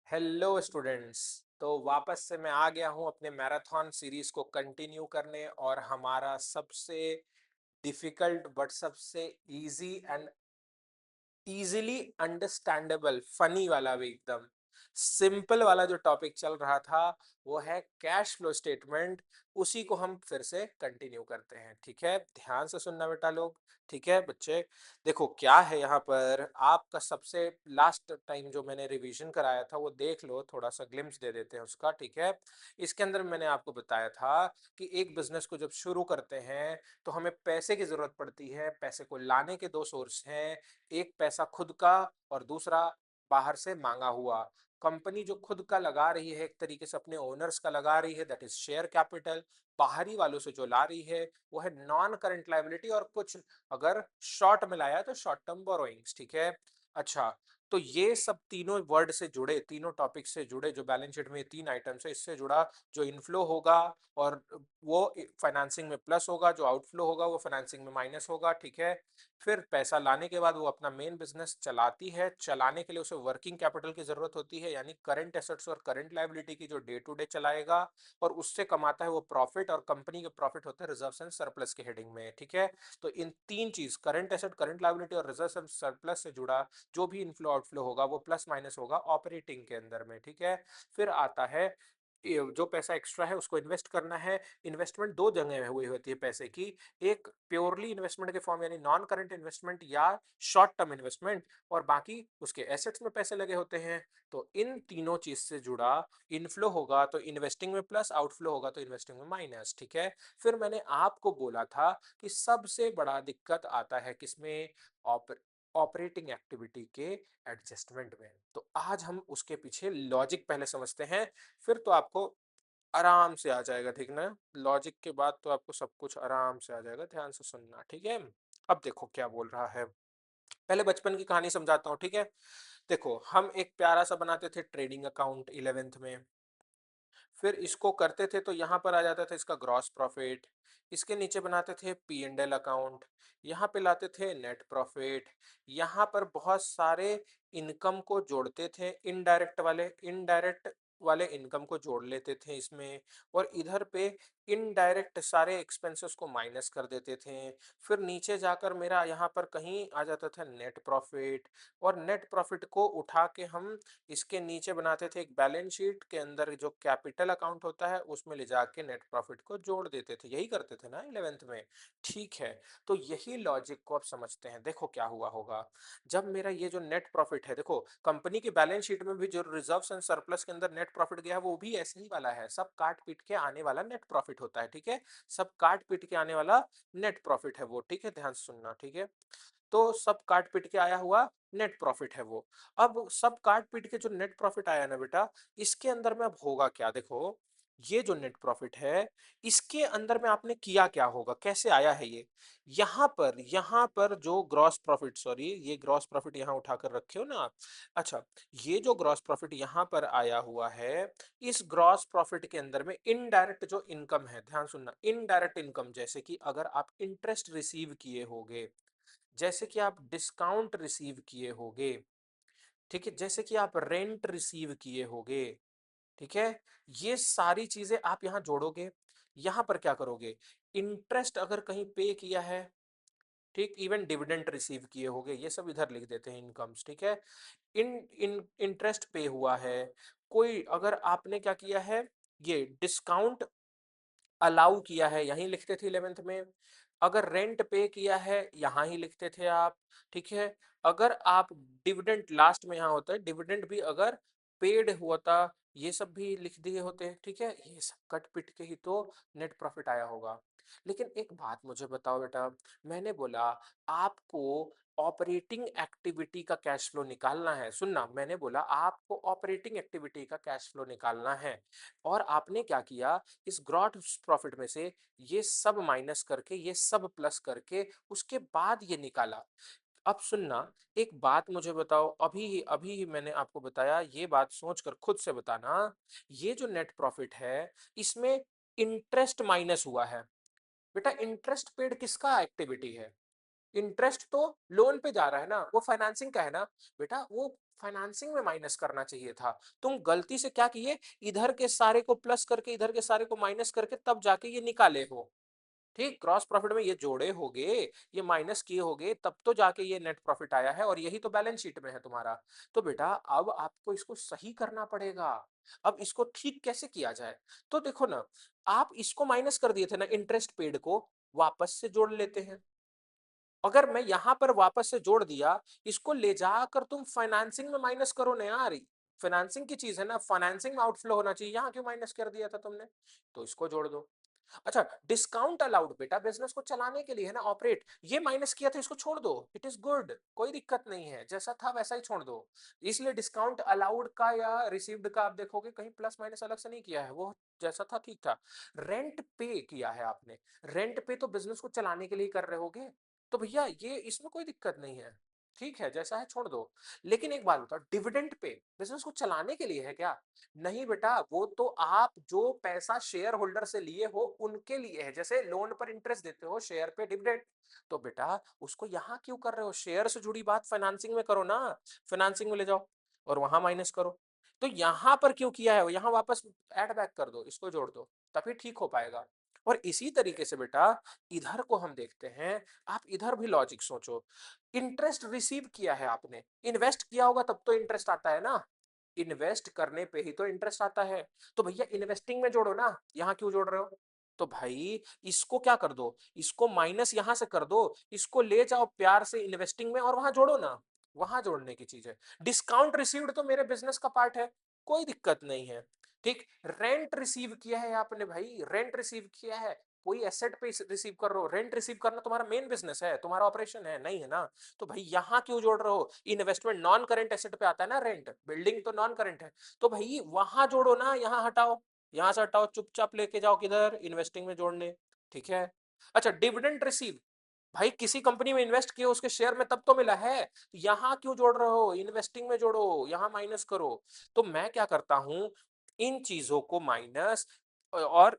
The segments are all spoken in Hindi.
Hello students. तो वापस से मैं आ गया हूं अपने मैराथन सीरीज को कंटिन्यू करने और हमारा सबसे डिफिकल्ट बट सबसे easy and easily understandable funny वाला भी एकदम सिंपल वाला जो टॉपिक चल रहा था वो है कैश फ्लो स्टेटमेंट। उसी को हम फिर से कंटिन्यू करते हैं। ठीक है, ध्यान से सुनना बेटा लोग। ठीक है बच्चे, देखो क्या है यहाँ पर। आपका सबसे लास्ट टाइम जो मैंने रिवीजन कराया था वो देख लो, थोड़ा सा ग्लिम्स दे देते हैं उसका। ठीक है, इसके अंदर मैंने आपको बताया था कि एक बिजनेस को जब शुरू करते हैं तो हमें पैसे की जरूरत पड़ती है। पैसे को लाने के दो सोर्स हैं, एक पैसा खुद का और दूसरा बाहर से मांगा हुआ। कंपनी जो खुद का लगा रही है, एक तरीके से अपने ओनर्स का लगा रही है, दैट इज शेयर कैपिटल। बाहरी वालों से जो ला रही है वो है नॉन करंट लायबिलिटी, और कुछ अगर शॉर्ट में लाया तो शॉर्ट टर्म बोरोइंग्स। ठीक है, अच्छा। तो ये सब तीनों वर्ड से जुड़े, तीनों टॉपिक से जुड़े, जो बैलेंस शीट में तीन आइटम्स है इससे जुड़ा जो इनफ्लो होगा और वो फाइनेंसिंग में प्लस होगा, जो आउटफ्लो होगा वो फाइनेंसिंग में माइनस होगा। ठीक है, फिर पैसा लाने के बाद वो अपना मेन बिजनेस चलाती है। चलाने के लिए उसे वर्किंग कैपिटल की जरूरत होती है, यानी करंट एसेट्स और करंट लायबिलिटी की जो डे टू डे चलाएगा, और उससे कमाता है वो प्रॉफिट, और कंपनी के प्रॉफिट होते हैं रिजर्व्स एंड सरप्लस के हेडिंग में। ठीक है, तो इन तीन चीज, करंट एसेट, करंट लायबिलिटी और रिजर्व्स एंड सरप्लस से जुड़ा जो भी इनफ्लो आउटफ्लो होगा वो प्लस माइनस होगा ऑपरेटिंग के अंदर में। ठीक है, फिर आता है जो पैसा एक्स्ट्रा है उसको इन्वेस्ट करना है। इन्वेस्टमेंट दो जगह हुई होती है पैसे की, एक प्योरली इन्वेस्टमेंट के फॉर्म यानी नॉन करंट इन्वेस्टमेंट या शॉर्ट टर्म इन्वेस्टमेंट, और बाकी उसके एसेट्स में पैसे लगे होते हैं। तो इन तीनों चीज से जुड़ा इनफ्लो होगा तो इन्वेस्टिंग में प्लस, आउटफ्लो होगा तो इन्वेस्टिंग में माइनस। ठीक है, फिर मैंने आपको बोला था कि सबसे बड़ा दिक्कत आता है किसमें, ऑपरेटिंग एक्टिविटी के एडजस्टमेंट में। तो आज हम उसके पीछे लॉजिक पहले समझते हैं, फिर तो आपको आराम से आ जाएगा। ठीक ना, लॉजिक के बाद तो आपको सब कुछ आराम से आ जाएगा। ध्यान से सुनना। ठीक है, अब देखो क्या बोल रहा है। पहले बचपन की कहानी समझाता हूँ। ठीक है, देखो हम एक प्यारा सा बनाते थे ट्रेडिंग अकाउंट 11th में। फिर इसको करते थे तो यहाँ पर आ जाता था इसका ग्रॉस प्रॉफिट। इसके नीचे बनाते थे पी एंड एल अकाउंट, यहाँ पे लाते थे नेट प्रॉफिट। यहाँ पर बहुत सारे इनकम को जोड़ते थे, इनडायरेक्ट वाले इनकम को जोड़ लेते थे इसमें, और इधर पे इनडायरेक्ट सारे एक्सपेंसेस को माइनस कर देते थे। फिर नीचे जाकर मेरा यहाँ पर कहीं आ जाता था नेट प्रॉफिट, और नेट प्रॉफिट को उठा के हम इसके नीचे बनाते थे एक बैलेंस शीट के अंदर जो कैपिटल अकाउंट होता है उसमें ले जाके नेट प्रॉफिट को जोड़ देते थे। यही करते थे ना 11th में। ठीक है, तो यही लॉजिक को अब समझते हैं। देखो क्या हुआ होगा जब मेरा ये जो नेट प्रॉफिट है, देखो कंपनी की बैलेंस शीट में भी जो रिजर्व्स एंड सरप्लस के अंदर नेट प्रॉफिट गया वो भी ऐसे ही वाला है, सब काट पीट के आने वाला नेट प्रॉफिट होता है। ठीक है, सब काट पीट के आने वाला नेट प्रॉफिट है वो। ठीक है, ध्यान से सुनना। ठीक है, तो सब काट पीट के आया हुआ नेट प्रॉफिट है वो। अब सब काट पीट के जो नेट प्रॉफिट आया ना बेटा, इसके अंदर में अब होगा क्या, देखो ये जो नेट प्रॉफिट है इसके अंदर में आपने किया क्या होगा, कैसे आया है ये। यहाँ पर जो ग्रॉस प्रॉफिट, सॉरी ये ग्रॉस प्रॉफिट यहाँ उठाकर रखे हो ना आप। अच्छा, ये जो ग्रॉस प्रॉफिट यहाँ पर आया हुआ है, इस ग्रॉस प्रॉफिट के अंदर में इनडायरेक्ट जो इनकम है, ध्यान सुनना, इनडायरेक्ट इनकम जैसे कि अगर आप इंटरेस्ट रिसीव किए होगे, जैसे कि आप डिस्काउंट रिसीव किए होगे, ठीक है, जैसे कि आप रेंट रिसीव किए होगे। ठीक है, ये सारी चीजें आप यहां जोड़ोगे। यहां पर क्या करोगे, इंटरेस्ट अगर कहीं पे किया है, ठीक, इवन डिविडेंड रिसीव किए होगे, ये सब इधर लिख देते हैं इनकम्स। ठीक है, इन इन इंटरेस्ट पे हुआ है, कोई अगर आपने क्या किया है, ये डिस्काउंट अलाउ किया है, यहीं लिखते थे 11th में। अगर रेंट पे किया है यहां ही लिखते थे आप। ठीक है, अगर आप डिविडेंड, लास्ट में यहां होता है डिविडेंड भी, अगर पेड हुआ था ये सब भी लिख दिए होते। ठीक है, ये सब कट पिट के ही तो नेट प्रॉफिट आया होगा। लेकिन एक बात मुझे बताओ बेटा, मैंने बोला आपको ऑपरेटिंग एक्टिविटी का कैश फ्लो निकालना है। सुनना, मैंने बोला आपको ऑपरेटिंग एक्टिविटी का कैश फ्लो निकालना है, और आपने क्या किया, इस ग्रॉस प्रॉफिट में से ये सब माइनस करके, ये सब प्लस करके उसके बाद ये निकाला। अब सुनना, एक बात मुझे बताओ, अभी ही मैंने आपको बताया, ये बात सोचकर खुद से बताना, ये जो नेट प्रॉफिट है इसमें इंटरेस्ट माइनस हुआ है। बेटा इंटरेस्ट पेड किसका एक्टिविटी है, इंटरेस्ट तो लोन पे जा रहा है ना, वो फाइनेंसिंग का है ना बेटा, वो फाइनेंसिंग में माइनस करना चाहिए था। तुम गलती से क्या किए, इधर के सारे को प्लस करके इधर के सारे को माइनस करके तब जाके ये निकाले हो। ठीक, क्रॉस प्रॉफिट में ये जोड़े होगे, ये माइनस किए होगे, तब तो जाके ये नेट प्रॉफिट आया है और यही तो बैलेंस शीट में है तुम्हारा। तो बेटा अब आपको इसको सही करना पड़ेगा। अब इसको ठीक कैसे किया जाए? तो देखो ना, आप इसको माइनस कर दिए थे ना, इंटरेस्ट पेड को वापस से जोड़ लेते हैं। अगर मैं यहां पर वापस से जोड़ दिया, इसको ले जाकर तुम फाइनेंसिंग में माइनस करो ना यार। फाइनेंसिंग की चीज है ना, फाइनेंसिंग में आउटफ्लो होना चाहिए, यहां क्यों माइनस कर दिया था तुमने? तो इसको जोड़ दो। अच्छा, डिस्काउंट अलाउड बेटा बिजनेस को चलाने के लिए है ना, ऑपरेट, ये माइनस किया था, इसको छोड़ दो, इट इज गुड, कोई दिक्कत नहीं है, जैसा था वैसा ही छोड़ दो। इसलिए डिस्काउंट अलाउड का या रिसीव्ड का आप देखोगे कहीं प्लस माइनस अलग से नहीं किया है, वो जैसा था ठीक था। रेंट पे किया है आपने, रेंट पे तो बिजनेस को चलाने के लिए कर रहे होगे, तो भैया ये इसमें कोई दिक्कत नहीं है, ठीक है, जैसा है छोड़ दो। लेकिन एक बात बताओ, डिविडेंड पे बिजनेस को चलाने के लिए है क्या? नहीं बेटा, वो तो आप जो पैसा शेयर होल्डर से लिए हो उनके लिए है, जैसे लोन पर इंटरेस्ट देते हो, शेयर पे डिविडेंड। तो बेटा उसको यहां क्यों कर रहे हो? शेयर से जुड़ी बात फाइनेंसिंग में करो ना, फाइनेंसिंग में ले जाओ और वहां माइनस करो। तो यहां पर क्यों किया है? यहां वापस ऐड बैक कर दो, इसको जोड़ दो, तभी ठीक हो पाएगा। और इसी तरीके से बेटा इधर को हम देखते हैं, आप इधर भी लॉजिक सोचो। इंटरेस्ट रिसीव किया है आपने, इन्वेस्ट किया होगा तब तो इंटरेस्ट आता है ना, इन्वेस्ट करने पे ही तो इंटरेस्ट आता है। तो भैया इन्वेस्टिंग में जोड़ो ना, यहां क्यों जोड़ रहे हो? तो भाई इसको क्या कर दो, इसको माइनस यहां से कर दो, इसको ले जाओ प्यार से इन्वेस्टिंग में और वहां जोड़ो ना, वहां जोड़ने की चीज है। डिस्काउंट रिसीव्ड तो मेरे बिजनेस का पार्ट है, कोई दिक्कत नहीं है। ठीक, रेंट रिसीव किया है आपने, भाई रेंट रिसीव किया है, कोई एसेट पे रिसीव कर रहे हो, रेंट रिसीव करना तुम्हारा मेन बिजनेस है, तुम्हारा ऑपरेशन है नहीं है ना? तो भाई यहां क्यों जोड़ रहे हो? इन्वेस्टमेंट नॉन करंट एसेट पे आता है ना, रेंट, बिल्डिंग तो नॉन करंट है, तो भाई वहां जोड़ो ना, यहां हटाओ, यहां से हटाओ, चुपचाप लेके जाओ किधर, इन्वेस्टिंग में जोड़ने। ठीक है। अच्छा, डिविडेंड रिसीव, भाई किसी कंपनी में इन्वेस्ट किया उसके शेयर में तब तो मिला है, तो यहां क्यों जोड़ रहे हो? इन्वेस्टिंग में जोड़ो, यहां माइनस करो। तो मैं क्या करता हूं, इन चीजों को माइनस और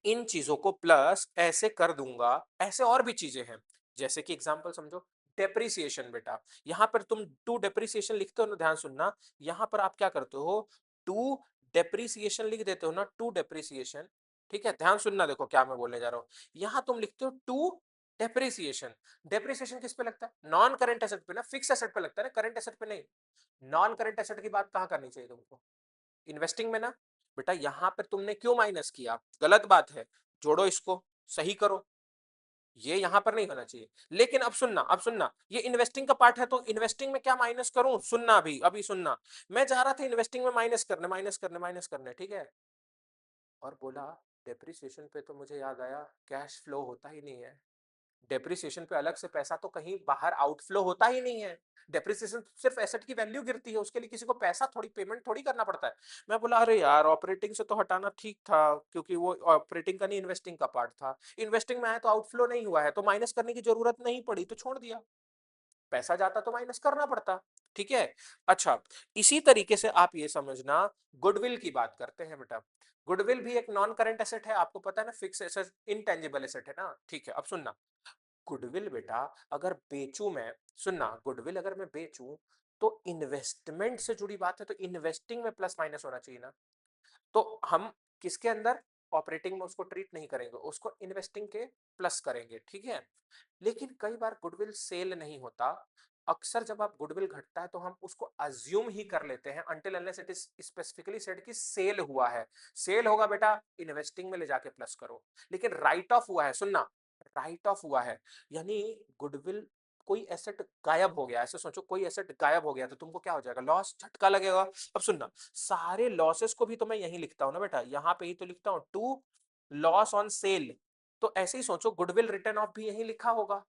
इन चीजों को प्लस ऐसे कर दूंगा। ऐसे और भी चीजें हैं, जैसे कि एग्जांपल समझो, डेप्रिसिएशन बेटा, यहां पर तुम टू डेप्रिसिएशन लिखते हो ना, ध्यान सुनना, यहां पर आप क्या करते हो, टू डेप्रिसिएशन लिख देते हो ना, टू डेप्रिसिएशन। ठीक है, ध्यान सुनना, देखो क्या मैं बोलने जा रहा हूं, यहां तुम लिखते हो टू डेप्रिसिएशन। डेप्रिसिएशन किस पे लगता है? नॉन करंट एसेट पे ना, फिक्स एसेट पे लगता है ना, करंट एसेट पे नहीं। नॉन करंट एसेट की बात कहां करनी चाहिए तुमको? इन्वेस्टिंग में ना। बेटा यहां पर तुमने क्यों माइनस किया? गलत बात है, जोड़ो इसको, सही करो, ये यहां पर नहीं होना चाहिए। लेकिन अब सुनना, अब सुनना, ये इन्वेस्टिंग का पार्ट है, तो इन्वेस्टिंग में क्या माइनस करूं? सुनना, अभी अभी सुनना, मैं जा रहा था इन्वेस्टिंग में माइनस करने, माइनस करने, माइनस करने, ठीक है, और बोला डेप्रिसिएशन पे तो मुझे याद आया कैश फ्लो होता ही नहीं है। डेप्रिसिएशन पे अलग से पैसा तो कहीं बाहर आउटफ्लो होता ही नहीं है। डेप्रिसिएशन सिर्फ एसेट की वैल्यू गिरती है, उसके लिए किसी को पैसा थोड़ी, पेमेंट थोड़ी करना पड़ता है। मैं बोला अरे यार, ऑपरेटिंग से तो हटाना ठीक था, क्योंकि वो ऑपरेटिंग का नहीं इन्वेस्टिंग का पार्ट था, इन्वेस्टिंग में आया तो आउटफ्लो नहीं हुआ है, तो माइनस करने की जरूरत नहीं पड़ी, तो छोड़ दिया। पैसा जाता तो माइनस करना पड़ता। ठीक है। अच्छा, इसी तरीके से आप ये समझना, गुडविल की बात करते हैं बेटा, गुडविल भी एक नॉन करंट एसेट है, आपको पता है ना, फिक्स एसेट इनटेंजिबल एसेट है ना। ठीक है, अब सुनना, गुडविल बेटा अगर बेचूं मैं, सुनना, गुडविल अगर मैं बेचूं तो इन्वेस्टमेंट से जुड़ी बात है, तो इन्वेस्टिंग में प्लस माइनस होना चाहिए ना। तो हम किसके अंदर, ऑपरेटिंग में उसको ट्रीट नहीं करेंगे, उसको इन्वेस्टिंग के प्लस करेंगे, ठीक है। लेकिन कई बार गुडविल सेल नहीं होता। अक्सर जब आप गुडविल घटता है तो हम उसको अज्यूम ही कर लेते हैं, until unless it is specifically said कि सेल हुआ है। सेल होगा बेटा, इन्वेस्टिंग में ले जाके प्लस करो। लेकिन राइट ऑफ हुआ है, सुनना, राइट ऑफ हुआ है, यानी गुडविल, कोई एसेट गायब हो गया, ऐसे सोचो कोई एसेट गायब हो गया तो तुमको क्या हो जाएगा? लॉस, झटका लगेगा। अब सुनना, सारे लॉसेस को भी तो मैं यही लिखता हूं ना बेटा, यहां पे ही तो लिखता हूं, टू लॉस ऑन सेल। तो ऐसे ही सोचो, गुडविल रिटर्न ऑफ भी यही लिखा होगा।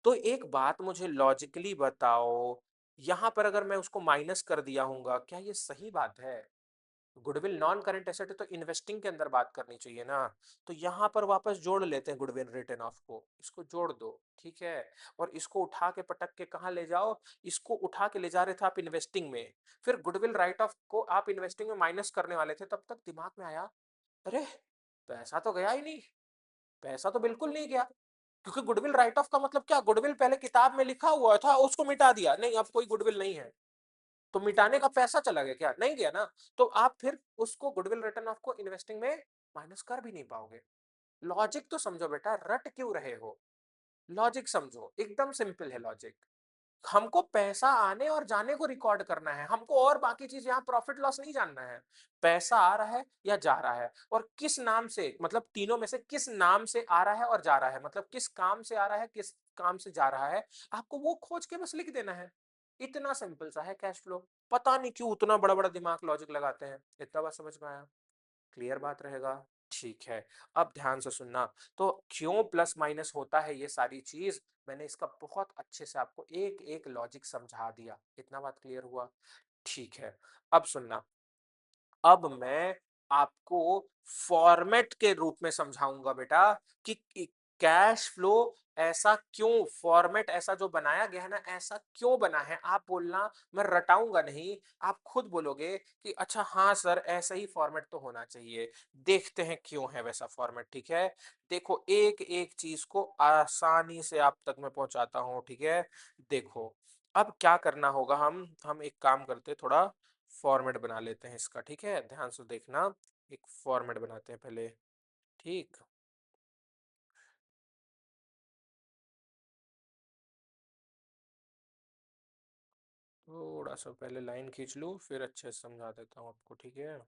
तो एक बात मुझे लॉजिकली बताओ, यहां पर अगर मैं उसको माइनस कर दिया हूंगा, क्या ये सही बात है? गुडविल नॉन करंट एसेट है तो इन्वेस्टिंग के अंदर बात करनी चाहिए ना। तो यहां पर वापस जोड़ लेते हैं गुडविल रिटर्न ऑफ को, इसको जोड़ दो, ठीक है। और इसको उठा के पटक के कहां ले जाओ, इसको उठा के ले जा रहे थे आप इन्वेस्टिंग में, फिर गुडविल राइट ऑफ को आप इन्वेस्टिंग में माइनस करने वाले थे, तब तक दिमाग में आया, अरे पैसा तो गया ही नहीं, पैसा तो बिल्कुल नहीं गया, क्योंकि गुडविल राइट ऑफ का मतलब क्या, गुडविल पहले किताब में लिखा हुआ था, उसको मिटा दिया, नहीं अब कोई गुडविल नहीं है। तो मिटाने का पैसा चला गया क्या? नहीं गया ना। तो आप फिर उसको गुडविल रिटर्न ऑफ को इन्वेस्टिंग में माइनस कर भी नहीं पाओगे। लॉजिक तो समझो बेटा, रट क्यों रहे हो? लॉजिक समझो, एकदम सिंपल है लॉजिक। हमको पैसा आने और जाने को रिकॉर्ड करना है, हमको और बाकी चीज यहाँ प्रॉफिट लॉस नहीं जानना है। पैसा आ रहा है या जा रहा है, और किस नाम से, मतलब तीनों में से किस नाम से आ रहा है और जा रहा है, मतलब किस काम से आ रहा है, किस काम से जा रहा है, आपको वो खोज के बस लिख देना है। इतना सिंपल सा है कैश फ्लो। पता नहीं क्यों उतना बड़ा बड़ा दिमाग लॉजिक लगाते हैं। इतना बात समझ में आया? क्लियर बात रहेगा? ठीक है। अब ध्यान से सुनना। तो क्यों प्लस माइनस होता है ये सारी चीज, मैंने इसका बहुत अच्छे से आपको एक एक लॉजिक समझा दिया। इतना बात क्लियर हुआ? ठीक है। अब सुनना। अब मैं आपको फॉर्मेट के रूप में समझाऊंगा बेटा कि कैश फ्लो ऐसा क्यों, फॉर्मेट ऐसा जो बनाया गया है ना, ऐसा क्यों बना है। आप बोलना, मैं रटाऊंगा नहीं, आप खुद बोलोगे कि अच्छा हाँ सर ऐसा ही फॉर्मेट तो होना चाहिए। देखते हैं क्यों है वैसा फॉर्मेट। ठीक है, देखो एक एक चीज को आसानी से आप तक मैं पहुंचाता हूं। ठीक है, देखो अब क्या करना होगा, हम एक काम करते, थोड़ा फॉर्मेट बना लेते हैं इसका। ठीक है, ध्यान से देखना, एक फॉर्मेट बनाते हैं पहले। ठीक, थोड़ा सा पहले लाइन खींच लूँ फिर अच्छे से समझा देता हूँ आपको। ठीक है,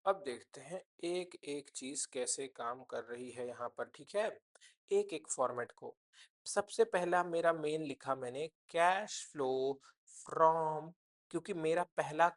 अब देखते हैं एक एक चीज कैसे काम कर रही है यहाँ पर। ठीक है, एक एक फॉर्मेट को, सबसे पहला मेरा मेन लिखा मैंने कैश फ्लो फ्रॉम, क्योंकि मेरा पहला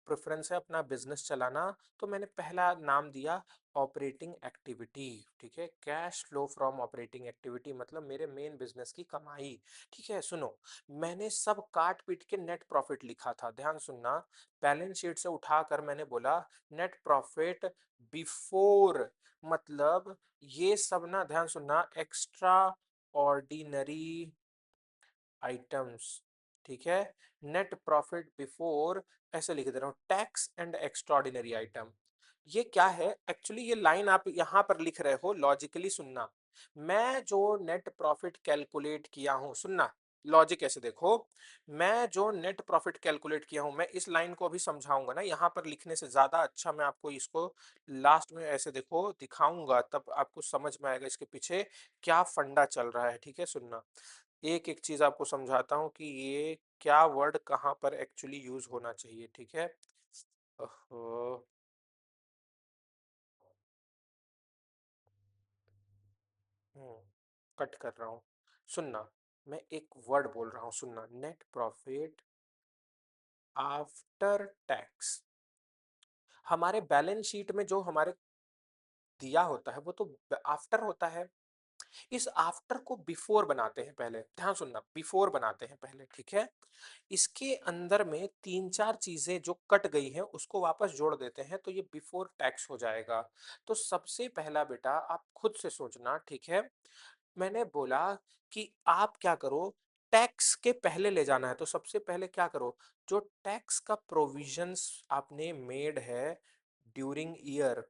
प्रेफरेंस है अपना बिजनेस चलाना, तो मैंने पहला नाम दिया ऑपरेटिंग एक्टिविटी। ठीक है, cash flow from operating activity मतलब मेरे मेन बिजनेस की कमाई। ठीक है, सुनो, मैंने सब काट पीट के नेट प्रॉफिट लिखा था, ध्यान सुनना। बैलेंस शीट से उठाकर मैंने बोला नेट प्रॉफिट बिफोर, मतलब ये सब ना, ध्यान सुनना, एक्स्ट्रा ऑर्डिनरी आइटम्स। ठीक है, नेट प्रॉफिट बिफोर, ऐसे लिख दे रहा हूं, टैक्स एंड एक्स्ट्राऑर्डिनरी आइटम। ये क्या है एक्चुअली, ये लाइन आप यहां पर लिख रहे हो, लॉजिकली सुनना। मैं जो नेट प्रॉफिट कैलकुलेट किया हूं, सुनना लॉजिक ऐसे देखो, मैं जो नेट प्रॉफिट कैलकुलेट किया हूं, मैं इस लाइन को अभी समझाऊंगा ना, यहां पर लिखने से ज्यादा अच्छा मैं आपको इसको लास्ट में ऐसे देखो दिखाऊंगा, तब आपको समझ में आएगा इसके पीछे क्या फंडा चल रहा है। ठीक है, सुनना, एक एक चीज आपको समझाता हूँ कि ये क्या वर्ड कहाँ पर एक्चुअली यूज होना चाहिए। ठीक है, ओहो, कट कर रहा हूँ, सुनना, मैं एक वर्ड बोल रहा हूँ, सुनना, नेट प्रॉफिट आफ्टर टैक्स। हमारे बैलेंस शीट में जो हमारे दिया होता है वो तो आफ्टर होता है, इस आफ्टर को बिफोर बनाते हैं पहले, ध्यान सुनना, बिफोर बनाते हैं पहले। ठीक है, इसके अंदर में तीन चार चीजें जो कट गई हैं उसको वापस जोड़ देते हैं, तो ये बिफोर टैक्स हो जाएगा। तो सबसे पहला बेटा आप खुद से सोचना। ठीक है, मैंने बोला कि आप क्या करो, टैक्स के पहले ले जाना है, तो सबसे पहले क्या करो, जो टैक्स का प्रोविजंस आपने मेड है ड्यूरिंग ईयर,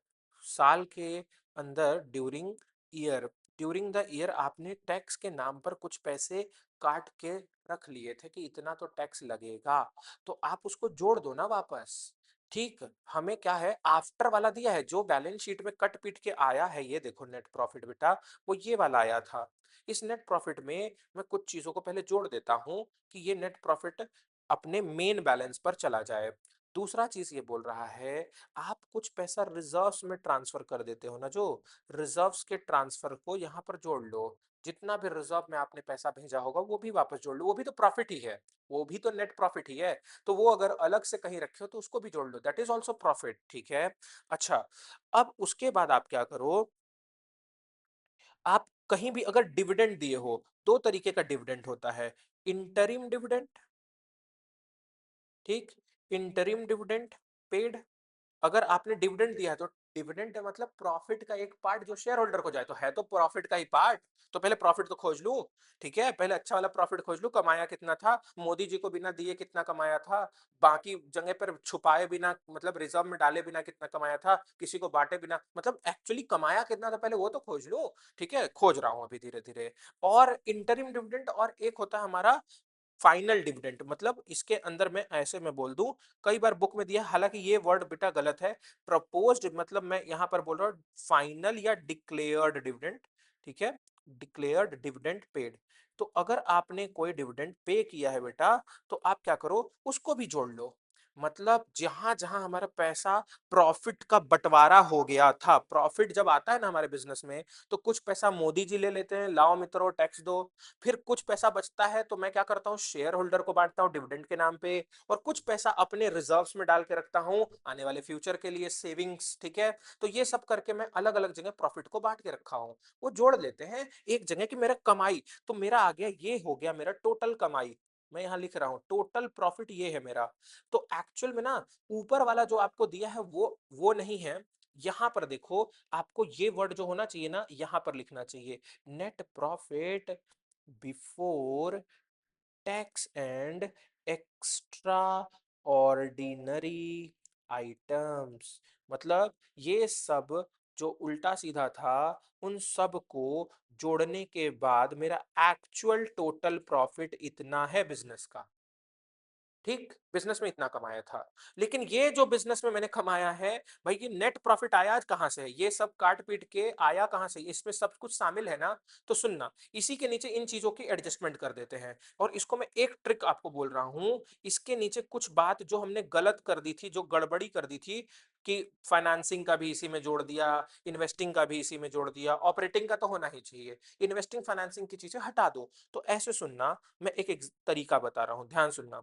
साल के अंदर, during year, during the year आपने टैक्स के नाम पर कुछ पैसे काट के रख लिए थे कि इतना तो टैक्स लगेगा, तो आप उसको जोड़ दो ना वापस। ठीक, हमें क्या है, आफ्टर वाला दिया है जो बैलेंस शीट में कट पीट के आया है, ये देखो नेट प्रॉफिट बेटा, वो ये वाला आया था। इस नेट प्रॉफिट में मैं कुछ चीजों को पहले जोड़ देता हूं कि ये नेट प्रॉफिट अपने मेन बैलेंस पर चला जाए। दूसरा चीज ये बोल रहा है, आप कुछ पैसा रिजर्व्स में ट्रांसफर कर देते हो ना, जो रिजर्व्स के ट्रांसफर को यहाँ पर जोड़ लो, जितना भी रिजर्व में आपने पैसा भेजा होगा वो भी वापस जोड़ लो, वो भी तो प्रॉफिट ही है, वो भी तो नेट प्रॉफिट ही है। तो वो अगर अलग से कहीं रखे हो तो उसको भी जोड़ लो, दैट इज ऑल्सो प्रॉफिट। ठीक है, अच्छा, अब उसके बाद आप क्या करो, आप कहीं भी अगर डिविडेंड दिए हो, दो तरीके का डिविडेंड होता है, इंटरिम डिविडेंड, ठीक, इंटरिम डिविडेंड पेड, अगर आपने डिविडेंड दिया है तो डिविडेंड मतलब प्रॉफिट का एक पार्ट जो शेयर होल्डर को जाए, तो है तो प्रॉफिट का ही पार्ट। तो पहले प्रॉफिट तो खोज लूं। ठीक है, पहले अच्छा वाला प्रॉफिट खोज लूं, कमाया कितना था, मोदी जी को बिना दिए कितना कमाया था, बाकी जगह पर छुपाए बिना, मतलब रिजर्व में डाले बिना कितना कमाया था, किसी को बांटे बिना, मतलब एक्चुअली कमाया कितना था पहले वो तो खोज लूं। ठीक है, खोज रहा हूं अभी धीरे धीरे। और इंटरिम डिविडेंड, और एक होता है हमारा फाइनल डिविडेंड, मतलब इसके अंदर मैं ऐसे मैं बोल दूं, कई बार बुक में दिया, हालांकि ये वर्ड बेटा गलत है। प्रपोज्ड मतलब मैं यहां पर बोल रहा हूं फाइनल या डिक्लेयर्ड डिविडेंड। ठीक है, डिक्लेयर्ड डिविडेंड पेड। तो अगर आपने कोई डिविडेंड पे किया है बेटा, तो आप क्या करो, उसको भी जोड़ लो। मतलब जहां जहां हमारा पैसा प्रॉफिट का बंटवारा हो गया था, प्रॉफिट जब आता है ना हमारे बिजनेस में, तो कुछ पैसा मोदी जी ले लेते हैं, लाओ मित्रों टैक्स दो। फिर कुछ पैसा बचता है तो मैं क्या करता हूँ, शेयर होल्डर को बांटता हूँ डिविडेंड के नाम पे। और कुछ पैसा अपने रिजर्व्स में डाल के रखता हूँ आने वाले फ्यूचर के लिए, सेविंग्स। ठीक है, तो ये सब करके मैं अलग अलग जगह प्रॉफिट को बांट के रखा हूँ। वो जोड़ लेते हैं एक जगह की मेरा कमाई। तो मेरा आ गया, ये हो गया मेरा टोटल कमाई। मैं यहां लिख रहा हूं टोटल प्रॉफिट, ये है मेरा। तो एक्चुअल में ना, ऊपर वाला जो आपको दिया है वो नहीं है। यहां पर देखो, आपको ये वर्ड जो होना चाहिए ना, यहां पर लिखना चाहिए, net profit before tax and extra ordinary items. मतलब ये सब जो उल्टा सीधा था, उन सब को जोड़ने के बाद मेरा एक्चुअल टोटल प्रॉफिट इतना है बिजनेस का। ठीक, बिजनेस में इतना कमाया था। लेकिन ये जो बिजनेस में मैंने कमाया है, भाई ये नेट प्रॉफिट आया आज कहां से है, ये सब काट पीट के आया कहां से, इसमें सब कुछ शामिल है ना। तो सुनना, इसी के नीचे इन चीजों की एडजस्टमेंट कर देते हैं। और इसको मैं एक ट्रिक आपको बोल रहा हूं, इसके नीचे कुछ बात जो हमने गलत कर दी थी, जो गड़बड़ी कर दी थी, कि फाइनेंसिंग का भी इसी में जोड़ दिया, इन्वेस्टिंग का भी इसी में जोड़ दिया, ऑपरेटिंग का तो होना ही चाहिए, इन्वेस्टिंग फाइनेंसिंग की चीजें हटा दो। तो ऐसे सुनना, मैं एक तरीका बता रहा हूं, ध्यान सुनना।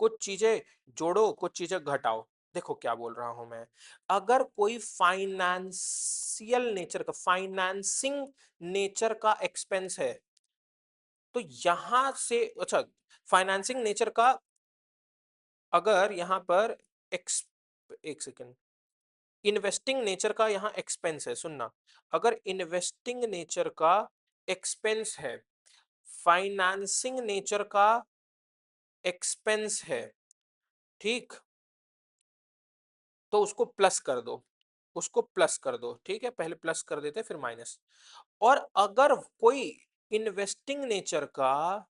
कुछ चीजें जोड़ो, कुछ चीजें घटाओ। देखो क्या बोल रहा हूं मैं। अगर कोई फाइनेंशियल नेचर का, फाइनेंसिंग नेचर का एक्सपेंस है, तो यहां से अच्छा, फाइनेंसिंग नेचर का, अगर यहां पर एक्स एक सेकेंड, इन्वेस्टिंग नेचर का यहां एक्सपेंस है, सुनना। अगर इन्वेस्टिंग नेचर का एक्सपेंस है, फाइनेंसिंग नेचर का एक्सपेंस है, ठीक, तो उसको प्लस कर दो, उसको प्लस कर दो। ठीक है, पहले प्लस कर देते फिर माइनस। और अगर कोई इन्वेस्टिंग नेचर का,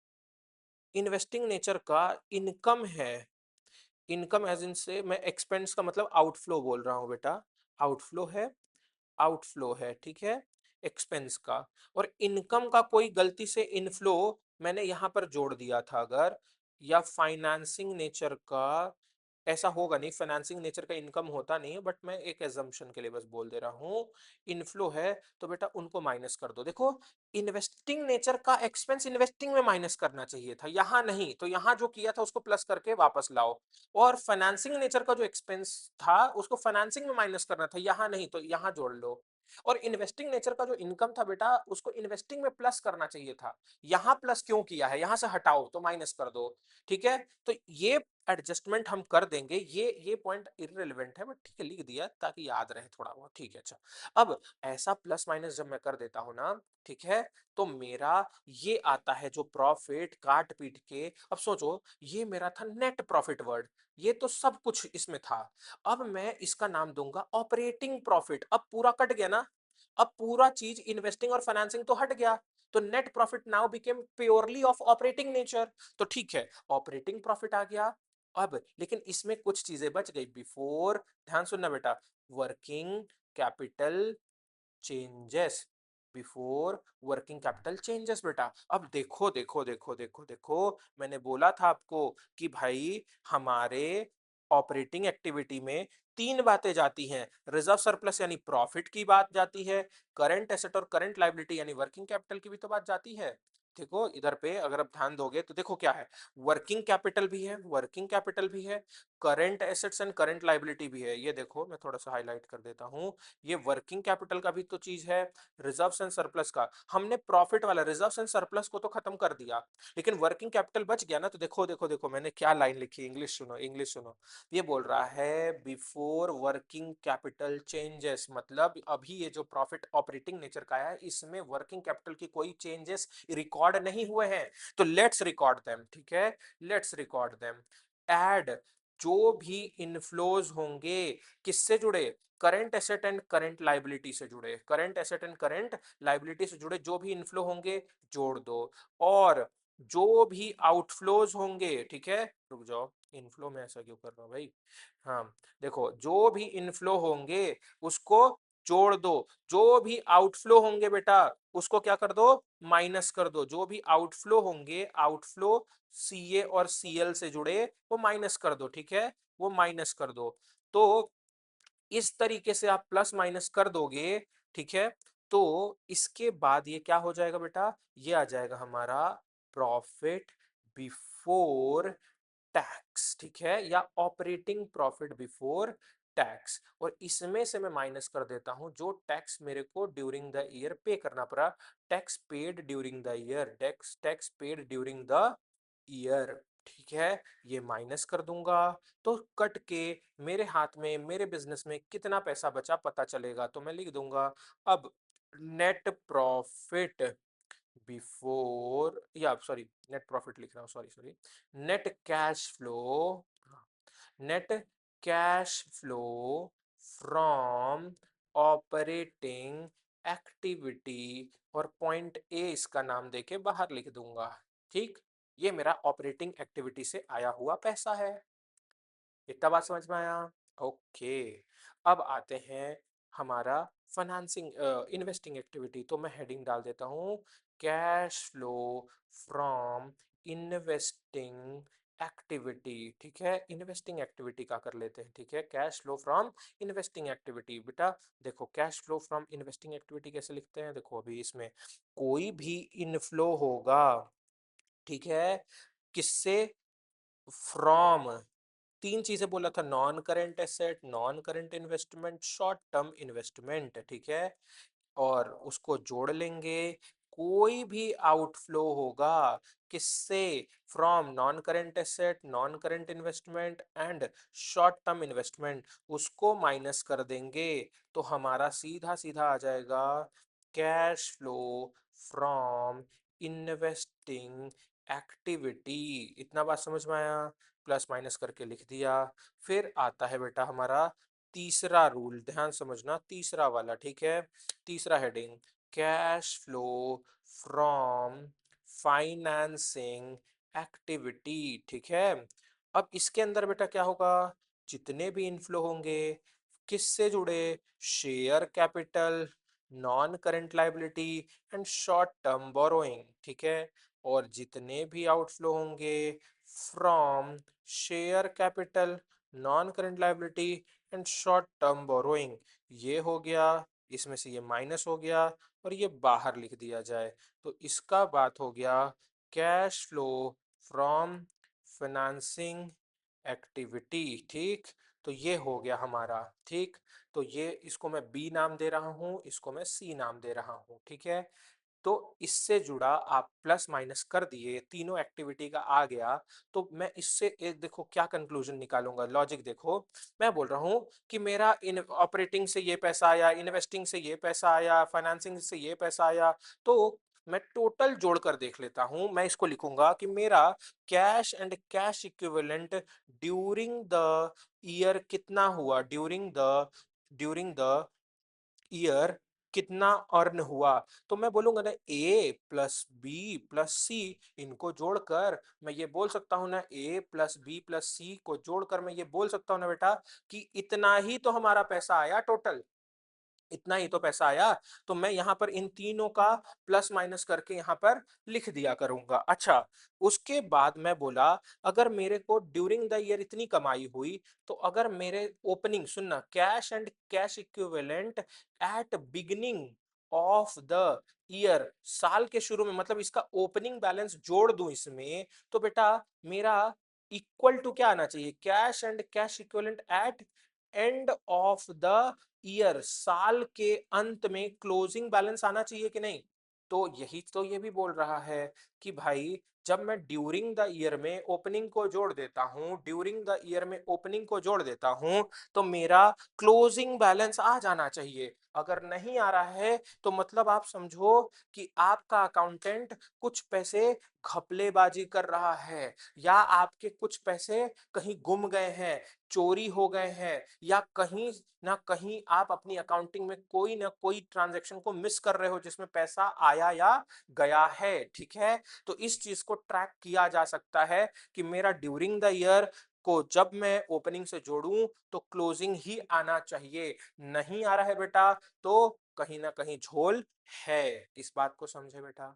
इन्वेस्टिंग नेचर का इनकम है, इनकम एज इन से मैं एक्सपेंस का मतलब आउटफ्लो बोल रहा हूं बेटा, आउटफ्लो है, आउटफ्लो है, ठीक है, एक्सपेंस का। और इनकम का कोई गलती से इनफ्लो मैंने यहां पर जोड़ दिया था अगर, या फाइनेंसिंग नेचर का, ऐसा होगा नहीं, फाइनेंसिंग नेचर का इनकम होता नहीं है, बट मैं एक एजम्पशन के लिए बस बोल दे रहा हूं, इनफ्लो है, तो बेटा उनको माइनस कर दो। देखो, इन्वेस्टिंग नेचर का एक्सपेंस इन्वेस्टिंग में माइनस करना चाहिए था, यहां नहीं, तो यहां जो किया था उसको प्लस करके वापस लाओ। और फाइनेंसिंग नेचर का जो एक्सपेंस था उसको फाइनेंसिंग में माइनस करना था, यहां नहीं, तो यहां जोड़ लो। और इन्वेस्टिंग नेचर का जो इनकम था बेटा, उसको इन्वेस्टिंग में प्लस करना चाहिए था, यहां प्लस क्यों किया है, यहां से हटाओ तो माइनस कर दो। ठीक है, तो ये एडजस्टमेंट हम कर देंगे, ये पॉइंट इररिलेवेंट है, बट ठीक है लिख दिया ताकि याद रहे थोड़ा बहुत। ठीक है, अच्छा, अब ऐसा प्लस माइनस जब मैं कर देता हूं ना, ठीक है, तो मेरा ये आता है जो प्रॉफिट काट पीट के। अब सोचो, ये मेरा था नेट प्रॉफिट वर्ड, ये तो सब कुछ इसमें था। अब मैं इसका नाम दूंगा ऑपरेटिंग प्रॉफिट। अब पूरा कट गया ना, अब पूरा चीज इन्वेस्टिंग और फाइनेंसिंग तो हट गया, तो net profit now became purely of operating nature. तो ठीक है, ऑपरेटिंग प्रॉफिट आ गया। अब लेकिन इसमें कुछ चीजें बच गई बिफोर, ध्यान सुनना बेटा, working capital changes, before working capital changes बेटा। अब देखो देखो देखो देखो देखो, मैंने बोला था आपको कि भाई हमारे ऑपरेटिंग एक्टिविटी में तीन बातें जाती हैं, रिजर्व सरप्लस यानी प्रॉफिट की बात जाती है, करंट एसेट और करंट लायबिलिटी यानी वर्किंग कैपिटल की भी तो बात जाती है। देखो इधर पे अगर आप ध्यान दोगे तो देखो क्या है, वर्किंग कैपिटल भी है, वर्किंग कैपिटल भी है, current assets and current liability भी है। ये देखो मैं थोड़ा सा हाईलाइट कर देता हूँ, ये वर्किंग कैपिटल का भी तो चीज है, रिजर्व्स एंड सरप्लस का। हमने प्रॉफिट वाला रिजर्व्स एंड सरप्लस को तो खत्म कर दिया, लेकिन वर्किंग कैपिटल बच गया ना। तो देखो देखो देखो मैंने क्या लाइन लिखी, इंग्लिश सुनो, इंग्लिश सुनो। ये बोल रहा है बिफोर वर्किंग कैपिटल चेंजेस, मतलब अभी ये जो प्रॉफिट ऑपरेटिंग नेचर का है इसमें वर्किंग कैपिटल की कोई चेंजेस रिकॉर्ड नहीं हुए हैं, तो लेट्स रिकॉर्ड देम। ठीक है, लेट्स रिकॉर्ड देम। ऐड, जो भी इनफ्लोज होंगे किससे जुड़े, current asset and current liability से जुड़े, current asset and current liability से जुड़े जो भी इनफ्लो होंगे जोड़ दो, और जो भी आउटफ्लोज होंगे, ठीक है रुक जाओ, इनफ्लो में ऐसा क्यों कर रहा हूं भाई, हाँ देखो जो भी इनफ्लो होंगे उसको जोड़ दो, जो भी आउटफ्लो होंगे बेटा उसको क्या कर दो, माइनस कर दो। जो भी आउटफ्लो होंगे, आउटफ्लो सीए और सीएल से जुड़े वो माइनस कर दो, ठीक है, वो माइनस कर दो। तो इस तरीके से आप प्लस माइनस कर दोगे, ठीक है, तो इसके बाद ये क्या हो जाएगा बेटा, ये आ जाएगा हमारा प्रॉफिट बिफोर टैक्स, ठीक है, या ऑपरेटिंग प्रॉफिट बिफोर टैक्स। और इसमें से मैं माइनस कर देता हूं जो टैक्स मेरे को ड्यूरिंग द ईयर पे करना पड़ा, tax paid during the year, tax tax paid during the year, ठीक है, ये माइनस कर दूंगा। तो कट के मेरे हाथ में, मेरे बिजनेस में कितना पैसा बचा पता चलेगा, तो मैं लिख दूंगा अब नेट प्रॉफिट बिफोर, या सॉरी नेट प्रॉफिट लिख रहा हूँ, sorry sorry, net cash flow, net cash flow from operating activity, और पॉइंट ए इसका नाम देके बाहर लिख दूंगा। ठीक, ये मेरा ऑपरेटिंग एक्टिविटी से आया हुआ पैसा है। इतना बात समझ में आया? ओके, अब आते हैं हमारा फाइनेंसिंग इन्वेस्टिंग एक्टिविटी। तो मैं हेडिंग डाल देता हूँ cash flow from investing activity, ठीक है, इन्वेस्टिंग एक्टिविटी का कर लेते हैं, ठीक है, cash flow from investing activity. बेटा देखो cash flow from investing activity कैसे लिखते हैं, देखो अभी इसमें कोई भी इनफ्लो होगा, ठीक है, किससे, फ्रॉम, तीन चीजें बोला था, non current asset, non current investment, short term investment, ठीक है, और उसको जोड़ लेंगे। कोई भी आउटफ्लो होगा किससे, from non current asset, non current investment and short term investment, उसको माइनस कर देंगे, तो हमारा सीधा सीधा आ जाएगा cash flow from investing activity. इतना बात समझ में आया? प्लस माइनस करके लिख दिया। फिर आता है बेटा हमारा तीसरा रूल, ध्यान समझना, तीसरा वाला, ठीक है, तीसरा heading cash flow from financing activity, ठीक है। अब इसके अंदर बेटा क्या होगा, जितने भी इनफ्लो होंगे किससे जुड़े, share capital, non current liability and short term borrowing, ठीक है, और जितने भी आउटफ्लो होंगे from share capital, non current liability and short term borrowing, ये हो गया, इसमें से ये माइनस हो गया और ये बाहर लिख दिया जाए, तो इसका बात हो गया cash flow from financing activity. ठीक, तो ये हो गया हमारा, ठीक, तो ये इसको मैं बी नाम दे रहा हूँ, इसको मैं सी नाम दे रहा हूँ, ठीक है। तो इससे जुड़ा आप प्लस माइनस कर दिए, तीनों एक्टिविटी का आ गया, तो मैं इससे एक देखो क्या कंक्लूजन निकालूंगा, लॉजिक देखो। मैं बोल रहा हूँ कि मेरा इन ऑपरेटिंग से ये पैसा आया, इन्वेस्टिंग से ये पैसा आया, फाइनेंसिंग से ये पैसा आया, तो मैं टोटल जोड़कर देख लेता हूं। मैं इसको लिखूंगा कि मेरा cash and cash equivalent during the year कितना हुआ, ड्यूरिंग द ईयर कितना अर्न हुआ। तो मैं बोलूंगा ना ए प्लस बी प्लस सी, इनको जोड़कर मैं ये बोल सकता हूँ ना, ए प्लस बी प्लस सी को जोड़कर मैं ये बोल सकता हूँ ना बेटा कि इतना ही तो हमारा पैसा आया टोटल, इतना ही तो पैसा आया। तो मैं यहाँ पर इन तीनों का प्लस माइनस करके यहाँ पर लिख दिया करूंगा। अच्छा, उसके बाद मैं बोला अगर मेरे को ड्यूरिंग द ईयर इतनी कमाई हुई, तो अगर मेरे ओपनिंग, सुनना, cash and cash equivalent at beginning of the year, साल के शुरू में, मतलब इसका ओपनिंग बैलेंस जोड़ दूं इसमें, तो बेटा मेरा इक्वल टू क्या आना चाहिए, cash and cash equivalent at end of the year, साल के अंत में क्लोजिंग बैलेंस आना चाहिए कि नहीं। तो यही तो ये भी बोल रहा है कि भाई जब मैं ड्यूरिंग द ईयर में ओपनिंग को जोड़ देता हूं, ड्यूरिंग द ईयर में ओपनिंग को जोड़ देता हूं, तो मेरा क्लोजिंग बैलेंस आ जाना चाहिए। अगर नहीं आ रहा है तो मतलब आप समझो कि आपका अकाउंटेंट कुछ पैसे घपलेबाजी कर रहा है, या आपके कुछ पैसे कहीं गुम गए हैं, चोरी हो गए हैं, या कहीं ना कहीं आप अपनी अकाउंटिंग में कोई ना कोई ट्रांजैक्शन को मिस कर रहे हो जिसमें पैसा आया या गया है, ठीक है। तो इस चीज को ट्रैक किया जा सकता है कि मेरा ड्यूरिंग द ईयर को जब मैं ओपनिंग से जोड़ूं तो क्लोजिंग ही आना चाहिए। नहीं आ रहा है बेटा तो कहीं ना कहीं झोल है। इस बात को समझे बेटा।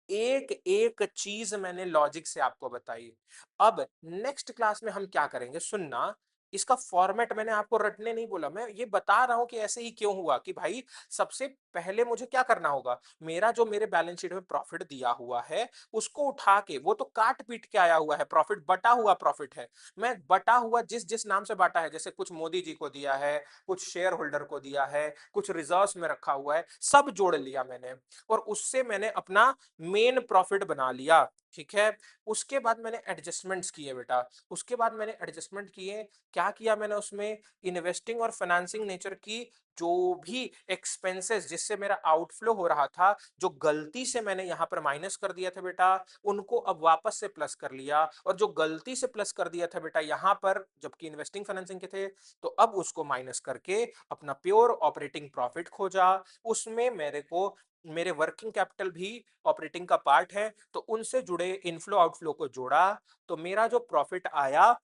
एक एक चीज मैंने लॉजिक से आपको बताई। अब नेक्स्ट क्लास में हम क्या करेंगे, सुनना। इसका फॉर्मेट मैंने आपको रटने नहीं बोला, मैं ये बता रहा हूं कि ऐसे ही क्यों हुआ, कि भाई सबसे पहले मुझे क्या करना होगा, मेरा जो मेरे बैलेंस शीट में प्रॉफिट दिया हुआ है उसको उठा के, वो तो काट पीट के आया हुआ है प्रॉफिट, बटा हुआ प्रॉफिट है, मैं बटा हुआ जिस जिस नाम से बांटा है, जैसे कुछ मोदी जी को दिया है, कुछ शेयर होल्डर को दिया है, कुछ रिजर्व्स में रखा हुआ है, सब जोड़ लिया मैंने, और उससे मैंने अपना मेन प्रॉफिट बना लिया, ठीक है। उसके बाद मैंने एडजस्टमेंट्स किए बेटा, उसके बाद मैंने एडजस्टमेंट किए, क्या किया मैंने उसमें, इन्वेस्टिंग और फाइनेंसिंग नेचर की जो भी एक्सपेंसेस जिससे मेरा आउटफ्लो हो रहा था, जो गलती से मैंने यहां पर माइनस कर दिया था बेटा, उनको अब वापस से प्लस कर लिया, और जो गलती से प्लस कर दिया था बेटा यहां पर जबकि इन्वेस्टिंग फाइनेंसिंग के थे, तो अब उसको माइनस करके अपना प्योर ऑपरेटिंग प्रॉफिट खोजा। उसमें मेरे को मेरे वर्किंग कैपिटल भी ऑपरेटिंग का पार्ट है, तो उनसे जुड़े इनफ्लो आउटफ्लो को जोड़ा, तो मेरा जो प्रॉफिट आया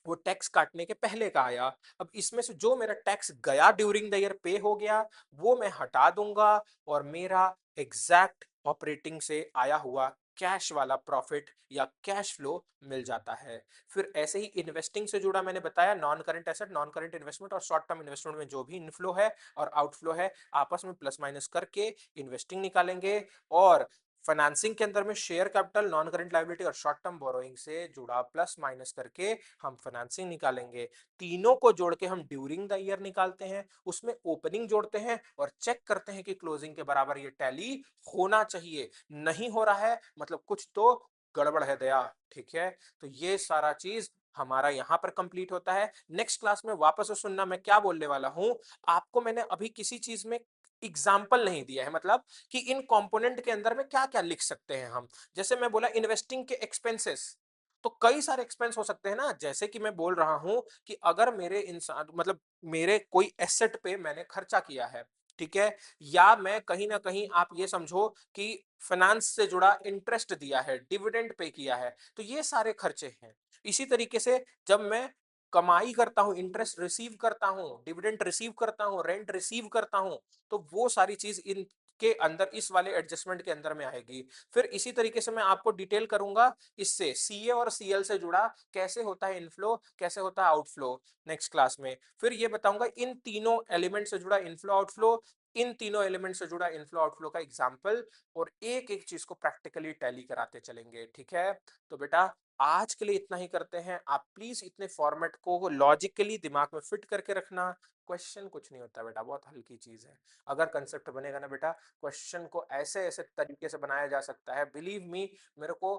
वो टैक्स काटने के पहले का आया। अब इसमें से जो मेरा टैक्स गया ड्यूरिंग द ईयर पे हो गया, वो मैं हटा दूंगा, और मेरा एग्जैक्ट ऑपरेटिंग से आया हुआ कैश वाला प्रॉफिट या कैश फ्लो मिल जाता है। फिर ऐसे ही इन्वेस्टिंग से जुड़ा मैंने बताया, non current asset, non current investment और शॉर्ट टर्म इन्वेस्टमेंट में जो भी इनफ्लो है और आउटफ्लो है, आपस में प्लस माइनस करके इन्वेस्टिंग निकालेंगे। और फाइनेंसिंग के अंदर में share capital, non current liability और शॉर्ट टर्म बोरोइंग से जुड़ा प्लस माइनस करके हम फाइनेंसिंग निकालेंगे। तीनों को जोड़ के हम ड्यूरिंग द ईयर निकालते हैं, उसमें ओपनिंग जोड़ते हैं और चेक करते हैं कि क्लोजिंग के बराबर ये टैली होना चाहिए। नहीं हो रहा है मतलब कुछ तो गड़बड़ है दया, ठीक है। तो ये सारा चीज हमारा यहां पर कंप्लीट होता है। नेक्स्ट क्लास में वापस से सुनना मैं क्या बोलने वाला हूं। आपको मैंने अभी किसी चीज में एग्जाम्पल नहीं दिया है, मतलब कि इन कंपोनेंट के अंदर में क्या क्या लिख सकते हैं हम। जैसे मैं बोला इन्वेस्टिंग के एक्सपेंसेस, तो कई सारे एक्सपेंस हो सकते हैं ना, जैसे कि मैं बोल रहा हूं कि अगर मेरे इंसान मतलब मेरे कोई एसेट पे मैंने खर्चा किया है, ठीक है, या मैं कहीं ना कहीं आप ये समझो कि फाइनेंस से जुड़ा इंटरेस्ट दिया है, डिविडेंड पे किया है, तो ये सारे खर्चे हैं। इसी तरीके से जब मैं कमाई करता हूं, इंटरेस्ट रिसीव करता हूं, डिविडेंड रिसीव करता हूं, रेंट रिसीव करता हूं, तो वो सारी चीज इन के अंदर इस वाले एडजस्टमेंट के अंदर में आएगी। फिर इसी तरीके से मैं आपको डिटेल करूंगा इससे सीए और सीएल से जुड़ा कैसे होता है इनफ्लो, कैसे होता है आउटफ्लो, नेक्स्ट क्लास में। फिर ये बताऊंगा इन तीनों एलिमेंट से जुड़ा इनफ्लो आउटफ्लो, इन तीनों एलिमेंट से जुड़ा इनफ्लो आउटफ्लो का एग्जाम्पल, और एक एक चीज को प्रैक्टिकली टैली कराते चलेंगे, ठीक है। तो बेटा आज के लिए इतना ही करते हैं। आप प्लीज इतने फॉर्मेट को लॉजिकली दिमाग में फिट करके रखना। क्वेश्चन कुछ नहीं होता बेटा, बहुत हल्की चीज है। अगर कंसेप्ट बनेगा ना बेटा, क्वेश्चन को ऐसे ऐसे तरीके से बनाया जा सकता है, बिलीव मी। मेरे को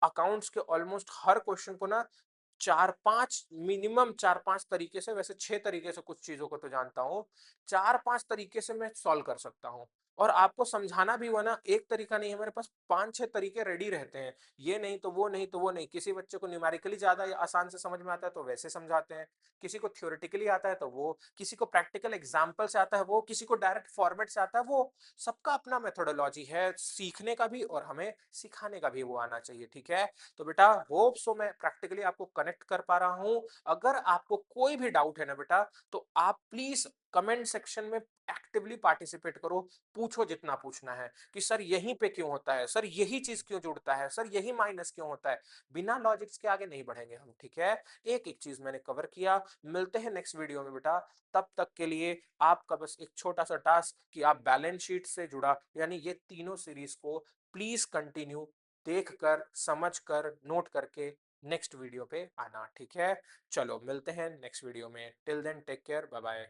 अकाउंट्स के ऑलमोस्ट हर क्वेश्चन को ना चार पांच, मिनिमम चार पांच तरीके से, वैसे छह तरीके से कुछ चीजों को तो जानता हूँ, चार पांच तरीके से मैं सॉल्व कर सकता हूँ। और आपको समझाना भी हुआ ना, एक तरीका नहीं है मेरे पास, पांच छह तरीके रेडी रहते हैं। ये नहीं तो वो नहीं तो वो नहीं। किसी बच्चे को न्यूमेरिकली ज्यादा आसान से समझ में आता है तो वैसे समझाते हैं, किसी को थ्योरेटिकली आता है तो वो, किसी को प्रैक्टिकल एग्जाम्पल से आता है वो, किसी को डायरेक्ट फॉर्मेट से आता है वो। सबका अपना मेथोडोलॉजी है सीखने का भी, और हमें सिखाने का भी वो आना चाहिए, ठीक है। तो बेटा होप सो मैं प्रैक्टिकली आपको कनेक्ट कर पा रहा हूं। अगर आपको कोई भी डाउट है ना बेटा, तो आप प्लीज कमेंट सेक्शन में एक्टिवली पार्टिसिपेट करो, पूछो जितना पूछना है कि सर यहीं पे क्यों होता है, सर यही चीज क्यों जुड़ता है, सर यही माइनस क्यों होता है। बिना लॉजिक्स के आगे नहीं बढ़ेंगे हम, ठीक है। एक एक चीज मैंने कवर किया। मिलते हैं नेक्स्ट वीडियो में बेटा। तब तक के लिए आपका बस एक छोटा सा टास्क कि आप बैलेंस शीट से जुड़ा यानी ये तीनों सीरीज को प्लीज कंटिन्यू देख कर, समझ कर, नोट करके नेक्स्ट वीडियो पे आना, ठीक है। चलो मिलते हैं नेक्स्ट वीडियो में। Till then take care, bye bye.